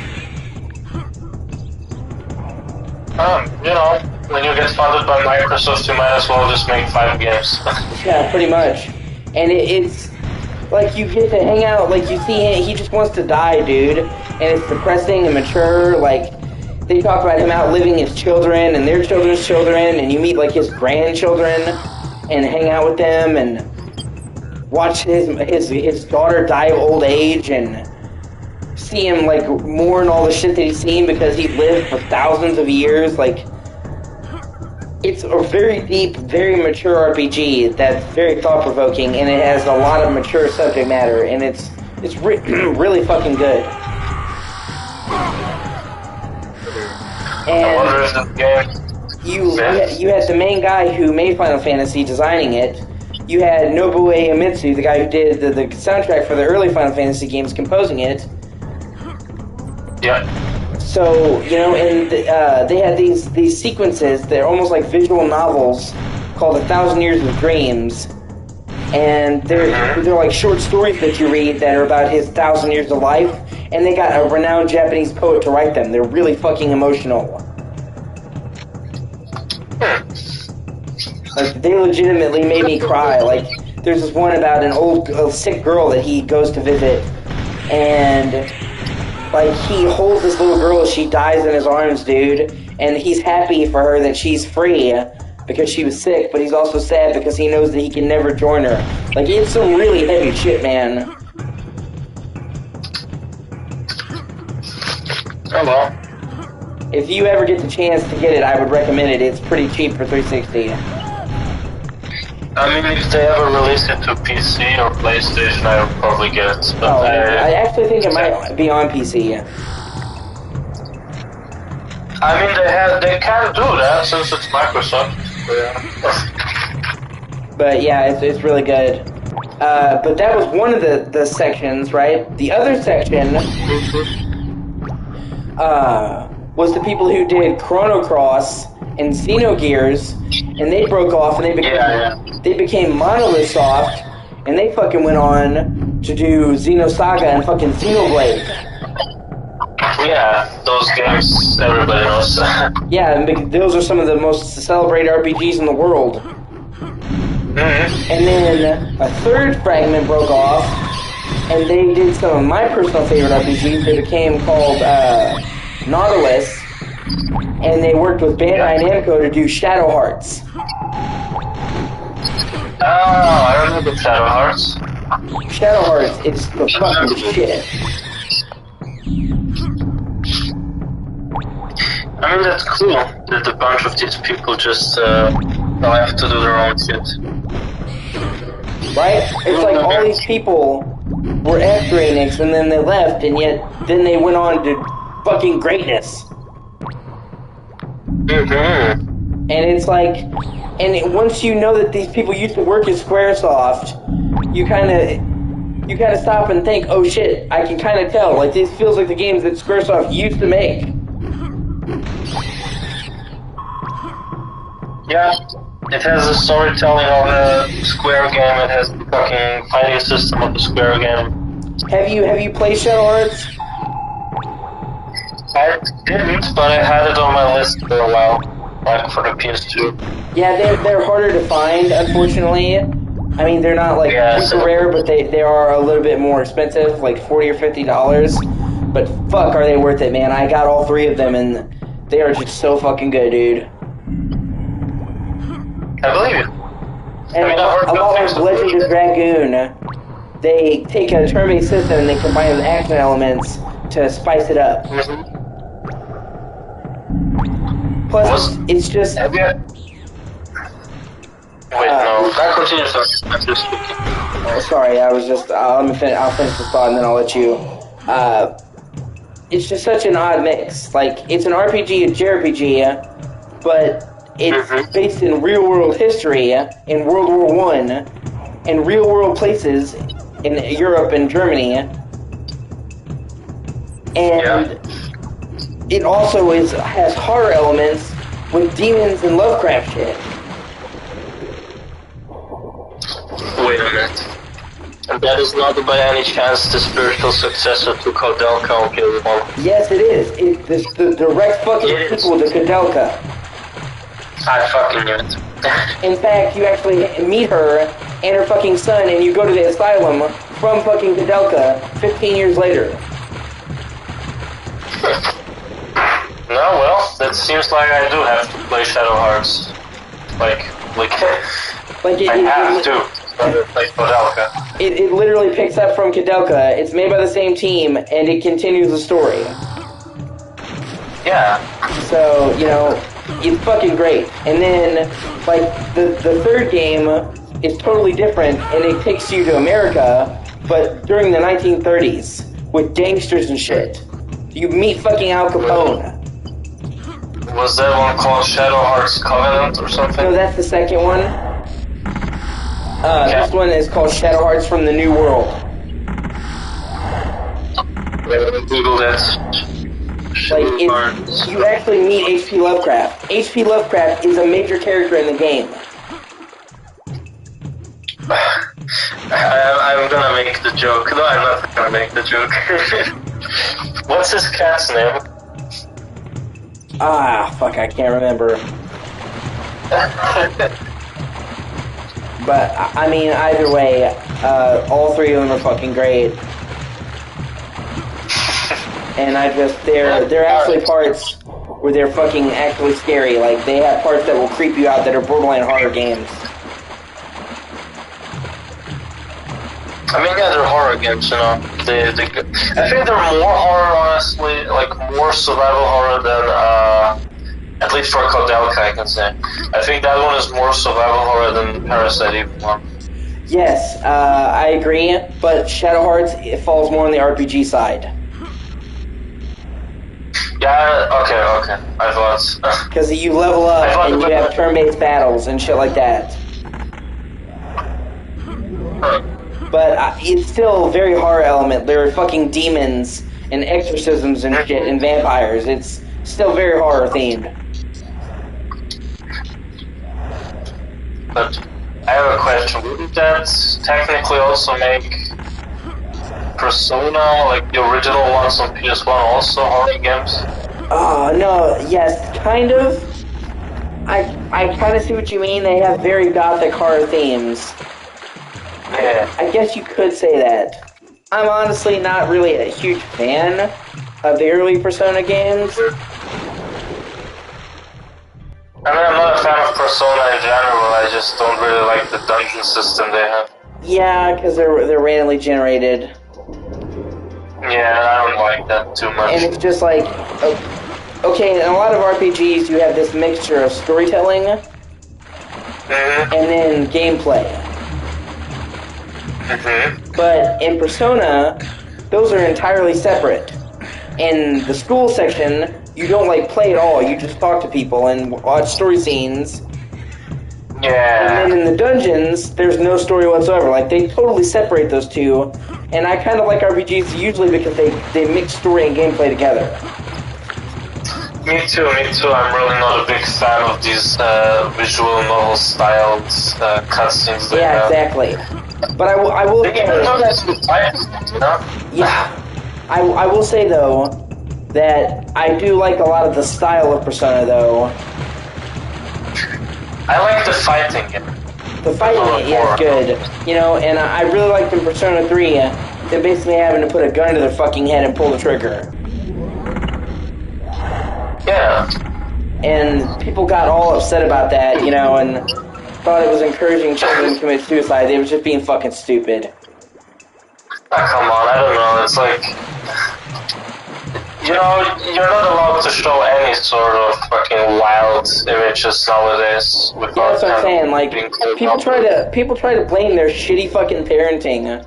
You know, when you get funded by Microsoft, you might as well just make 5 games. Yeah, pretty much. And it's, like, you get to hang out, like, you see him, he just wants to die, dude, and it's depressing and mature, like... They talk about him outliving his children and their children's children, and you meet like his grandchildren and hang out with them and watch his daughter die of old age and see him like mourn all the shit that he's seen because he lived for thousands of years. Like, it's a very deep, very mature RPG that's very thought-provoking, and it has a lot of mature subject matter, and it's really fucking good. And you had the main guy who made Final Fantasy designing it. You had Nobuo Uematsu, the guy who did the soundtrack for the early Final Fantasy games, composing it. Yeah. So, you know, and they had these sequences that are almost like visual novels called 1,000 Years of Dreams. And they're like short stories that you read that are about his 1,000 years of life. And they got a renowned Japanese poet to write them. They're really fucking emotional. Like, they legitimately made me cry. Like, there's this one about an old sick girl that he goes to visit. and like he holds this little girl as she dies in his arms, dude, and he's happy for her that she's free because she was sick, but he's also sad because he knows that he can never join her. Like, it's some really heavy shit, man. Oh well. If you ever get the chance to get it, I would recommend it. It's pretty cheap for 360. I mean, if they ever release it to PC or PlayStation, I would probably get it. But I actually think it might be on PC. I mean, they can do that since it's Microsoft. But yeah, it's really good. But that was one of the sections, right? The other section was the people who did Chrono Cross and Xenogears, and they broke off and they became Monolith Soft, and they fucking went on to do Xenosaga and fucking Xenoblade. Yeah, those games everybody knows. Yeah, and those are some of the most celebrated RPGs in the world. Mm-hmm. And then a third fragment broke off, and they did some of my personal favorite RPGs. They became called Nautilus, and they worked with Bandai Namco to do Shadow Hearts. Oh, I remember Shadow Hearts. Shadow Hearts is the fucking shit. I mean, that's cool that a bunch of these people just have to do their own shit. Right? It's like all these people were after Enix, and then they left, and yet then they went on to fucking greatness. Mm-hmm. And it's like, once you know that these people used to work at Squaresoft, you kind of stop and think, oh shit, I can kind of tell. Like, this feels like the games that Squaresoft used to make. Yeah, it has the storytelling of a Square game. It has the fucking fighting system of the Square game. Have you played Shadow Hearts? I didn't, but I had it on my list for a while, like for the PS2. Yeah, they're harder to find, unfortunately. I mean, they're not like super rare, but they are a little bit more expensive, like $40 or $50. But fuck, are they worth it, man? I got all three of them, and they are just so fucking good, dude. I believe it. And a lot like Legend of Dragoon, they take a turn-based system and they combine it with action elements to spice it up. Mm-hmm. Plus, it's just... Have you... Wait, no. That continues. I'm just speaking. Oh, sorry, I was just... I'll finish this thought and then I'll let you... it's just such an odd mix. Like, it's an RPG, a JRPG, but it's based in real-world history, in World War I, and real-world places in Europe and Germany. And it also has horror elements with demons and Lovecraft shit. Wait a minute. And that is not by any chance the spiritual successor to Kodelka on PS1? Yes, it is. It's the direct fucking sequel to Kodelka. I fucking knew it. In fact, you actually meet her and her fucking son, and you go to the asylum from fucking Kodelka 15 years later. No, well, that seems like I do have to play Shadow Hearts. Like I have to. Play Kodelka. It literally picks up from Kodelka. It's made by the same team, and it continues the story. Yeah. So, you know, it's fucking great. And then, like, the third game is totally different, and it takes you to America, but during the 1930s, with gangsters and shit. You meet fucking Al Capone. Was that one called Shadow Hearts Covenant or something? No, that's the second one. This one is called Shadow Hearts from the New World. Google that. Like, you actually meet H.P. Lovecraft. H.P. Lovecraft is a major character in the game. I'm gonna make the joke. No, I'm not gonna make the joke. What's his cat's name? Ah, fuck, I can't remember. But, I mean, either way, all three of them are fucking great. and they're actually parts where they're fucking actually scary. Like, they have parts that will creep you out that are borderline horror games. I mean, yeah, they're horror games, you know. I think they're more horror, honestly, like more survival horror than, at least for Kodelka, I can say. I think that one is more survival horror than Parasite Eve 1. Yes, I agree, but Shadow Hearts, it falls more on the RPG side. Yeah, okay, I thought. Because you level up and you have turn-based battles and shit like that. But it's still a very horror element. There are fucking demons and exorcisms and shit and vampires. It's still very horror themed. But I have a question. Wouldn't that technically also make Persona, like the original ones on PS1, also horror games? Oh, no, yes, kind of. I kind of see what you mean. They have very gothic horror themes. Yeah. I guess you could say that. I'm honestly not really a huge fan of the early Persona games. I mean, I'm not a fan of Persona in general. I just don't really like the dungeon system they have. Yeah, because they're randomly generated. Yeah, I don't like that too much. And it's just like, okay, in a lot of RPGs, you have this mixture of storytelling and then gameplay. But in Persona, those are entirely separate. In the school section, you don't like play at all. You just talk to people and watch story scenes. Yeah. And then in the dungeons, there's no story whatsoever. Like, they totally separate those two. And I kind of like RPGs usually because they mix story and gameplay together. Me too. I'm really not a big fan of these visual novel styled cutscenes. Yeah, exactly. But I will say, yeah, I will say though that I do like a lot of the style of Persona though. I like the fighting. The fighting is good, you know, and I really liked in Persona 3 they're basically having to put a gun to their fucking head and pull the trigger. Yeah. And people got all upset about that, you know, and thought it was encouraging children to commit suicide. They were just being fucking stupid. Oh, come on, I don't know. It's like, you know, you're not allowed to show any sort of fucking wild images nowadays. Yeah, that's what I'm saying. Like, people try to blame their shitty fucking parenting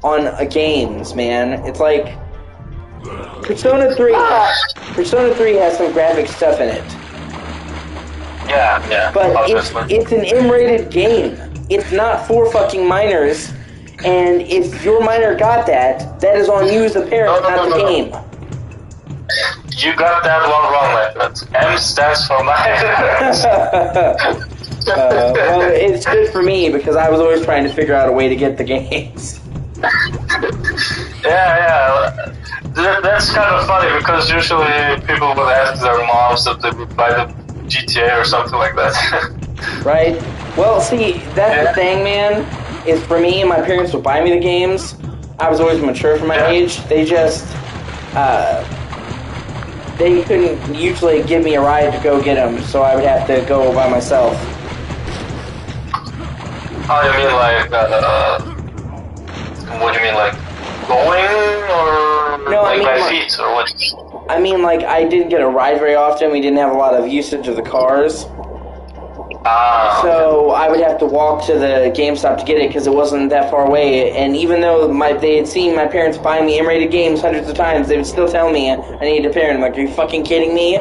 on games, man. It's like Persona 3 has some graphic stuff in it. Yeah. But it's an M-rated game. It's not for fucking minors. And if your minor got that is on you as a parent, not the game. You got that one wrong, my friend. M stands for minors. Well, it's good for me because I was always trying to figure out a way to get the games. Yeah. That's kind of funny because usually people would ask their moms if they would buy the GTA or something like that. Right? Well, see, that's the thing, man, is for me, my parents would buy me the games. I was always mature for my age. They just, they couldn't usually give me a ride to go get them, so I would have to go by myself. Oh, you mean like, what do you mean, like, going, or no, like by feet, or what? I mean, like, I didn't get a ride very often. We didn't have a lot of usage of the cars. So I would have to walk to the GameStop to get it because it wasn't that far away. And even though they had seen my parents buy me M-rated games hundreds of times, they would still tell me I needed a parent. I'm like, are you fucking kidding me?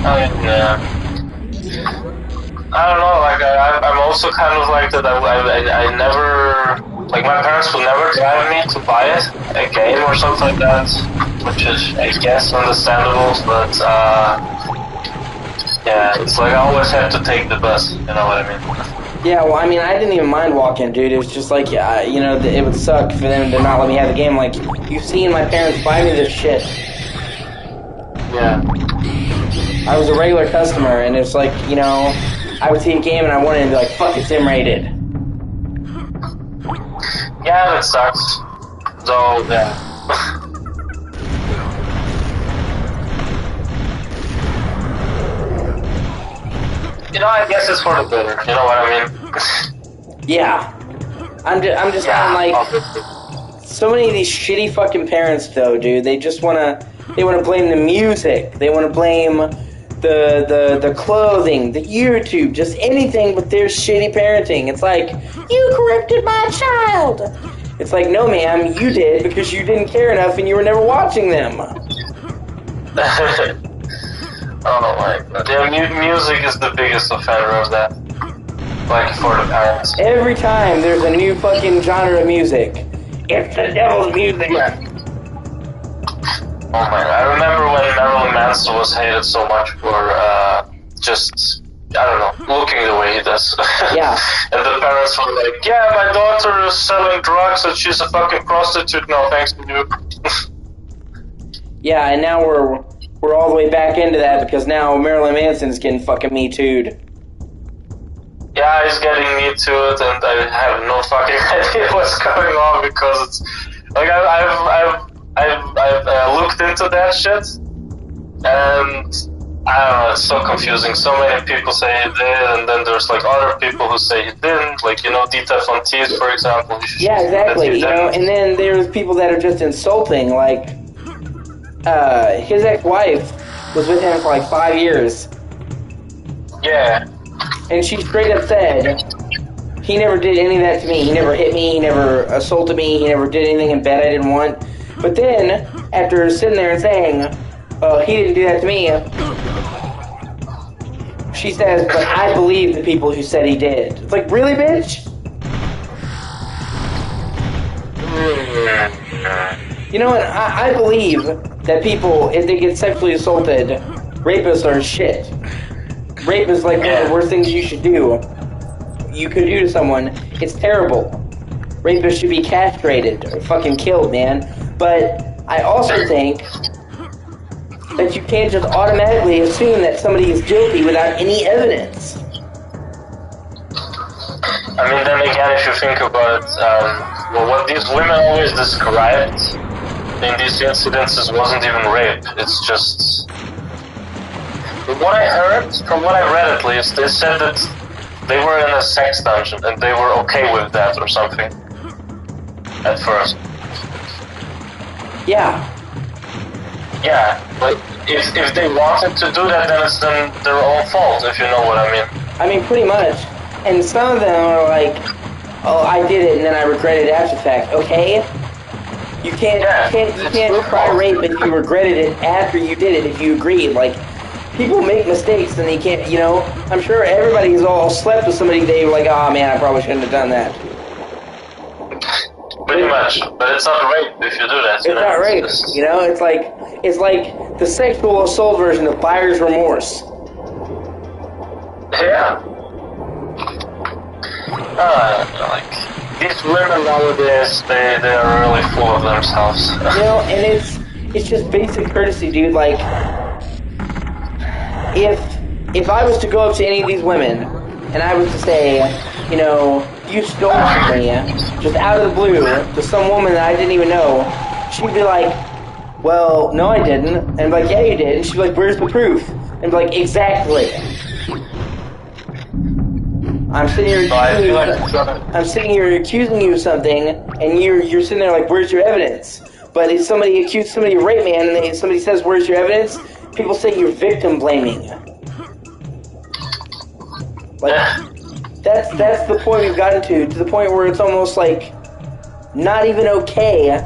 Oh, yeah. I don't know, like, I'm also kind of like that. I never, like, my parents would never drive me to buy it, a game or something like that, which is, I guess, understandable, but, yeah, it's like I always have to take the bus, you know what I mean? Yeah, well, I mean, I didn't even mind walking, dude. It was just like, you know, it would suck for them to not let me have the game. Like, you've seen my parents buy me this shit. Yeah. I was a regular customer, and it's like, you know, I would see a game and I wanted to be like, fuck, it's M-rated. Yeah, that sucks. So, yeah. You know, I guess it's for the better. You know what I mean? Yeah. I'm just Yeah, saying, like, obviously. so many of these shitty fucking parents, though, dude. They just wanna blame the music. They wanna blame the clothing, the YouTube, just anything but their shitty parenting. It's like, you corrupted my child. It's like, no, ma'am, you did because you didn't care enough and you were never watching them. Oh my god. Yeah, music is the biggest offender of that. Like, for the parents. Every time there's a new fucking genre of music, it's the devil's music. Yeah. Oh my god. I remember when Marilyn Manson was hated so much for, just, I don't know, looking the way he does. Yeah. And the parents were like, yeah, my daughter is selling drugs and she's a fucking prostitute. No, thanks to you. Yeah, and now we're all the way back into that because now Marilyn Manson's getting fucking Me Too'd. Yeah, he's getting Me Too'd, and I have no fucking idea what's going on because it's like I've looked into that shit, and I don't know, it's so confusing. So many people say he did, and then there's like other people who say he didn't, like, you know, Dita Fontees, for example. Yeah, exactly. You know, and then there's people that are just insulting, like his ex-wife was with him for like 5 years. Yeah. And she straight up said, he never did any of that to me. He never hit me. He never assaulted me. He never did anything in bed I didn't want. But then, after sitting there and saying, he didn't do that to me, she says, but I believe the people who said he did. It's like, really, bitch? You know what? I believe that people, if they get sexually assaulted, rapists are shit. Rape is like one of the worst things you could do to someone. It's terrible. Rapists should be castrated or fucking killed, man. But I also think that you can't just automatically assume that somebody is guilty without any evidence. I mean, then again, if you think about it, well, what these women always described in these incidences wasn't even rape. It's just... From what I heard, from what I read at least, they said that they were in a sex dungeon and they were okay with that or something. At first. Yeah. Yeah, but if they wanted to do that, then it's their own fault, if you know what I mean. I mean, pretty much. And some of them are like, oh, I did it and then I regretted it after the fact. Okay? You can't cry rape if you regretted it after you did it, if you agreed. Like, people make mistakes and they can't, you know, I'm sure everybody's all slept with somebody they were like, oh man, I probably shouldn't have done that. Pretty much, but it's not rape if you do that. It's not rape, you know, it's like the sexual assault version of buyer's remorse. Yeah. Like, these women nowadays, they are really full of themselves. You know, and it's just basic courtesy, dude, like, if I was to go up to any of these women and I was to say, you know, you stole from me, just out of the blue, to some woman that I didn't even know, she'd be like, well, no I didn't. And I'd be like, yeah you did. And she'd be like, where's the proof? And I'd be like, exactly. I'm sitting here accusing you of something, and you're sitting there like, where's your evidence? But if somebody accused somebody of rape, man, and somebody says, where's your evidence? People say you're victim blaming. Like, that's the point we've gotten to the point where it's almost like not even okay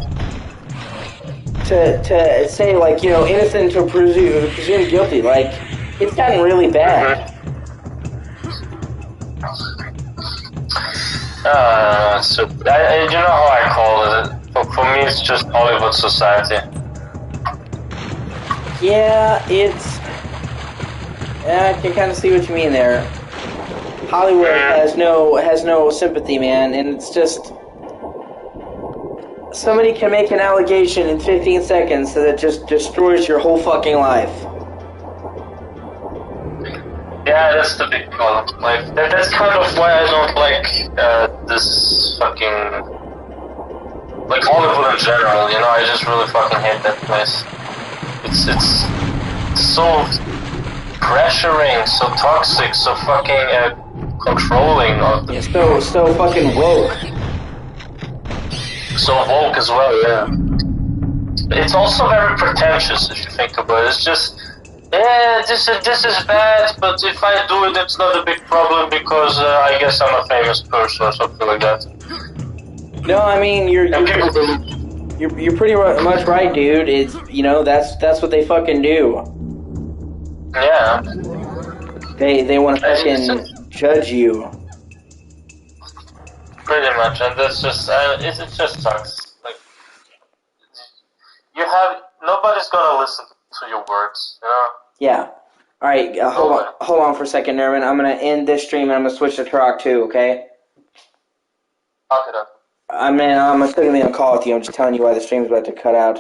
to say, like, you know, innocent or presumed guilty. Like, it's gotten really bad. So you know how I call it? For me, it's just Hollywood society. Yeah, I can kind of see what you mean there. Hollywood has no sympathy, man, and it's just somebody can make an allegation in 15 seconds that just destroys your whole fucking life. Yeah, that's the big problem. Like, that's kind of why I don't like this fucking like Hollywood in general, you know, I just really fucking hate that place. It's so pressuring, so toxic, so fucking controlling. Yeah, so fucking woke. So woke as well, yeah. It's also very pretentious if you think about it. It's just, this is bad, but if I do it, it's not a big problem because I guess I'm a famous person or something like that. No, I mean you're pretty much right, dude. It's that's what they fucking do. Yeah. They want to fucking judge you. Pretty much, and that's just it just sucks. Like nobody's gonna listen to your words, you know. Yeah. All right. Hold on for a second, Nermin. I'm gonna end this stream and I'm gonna switch to Turok too. Okay. Okay then. I'm still gonna be on call with you. I'm just telling you why the stream's about to cut out.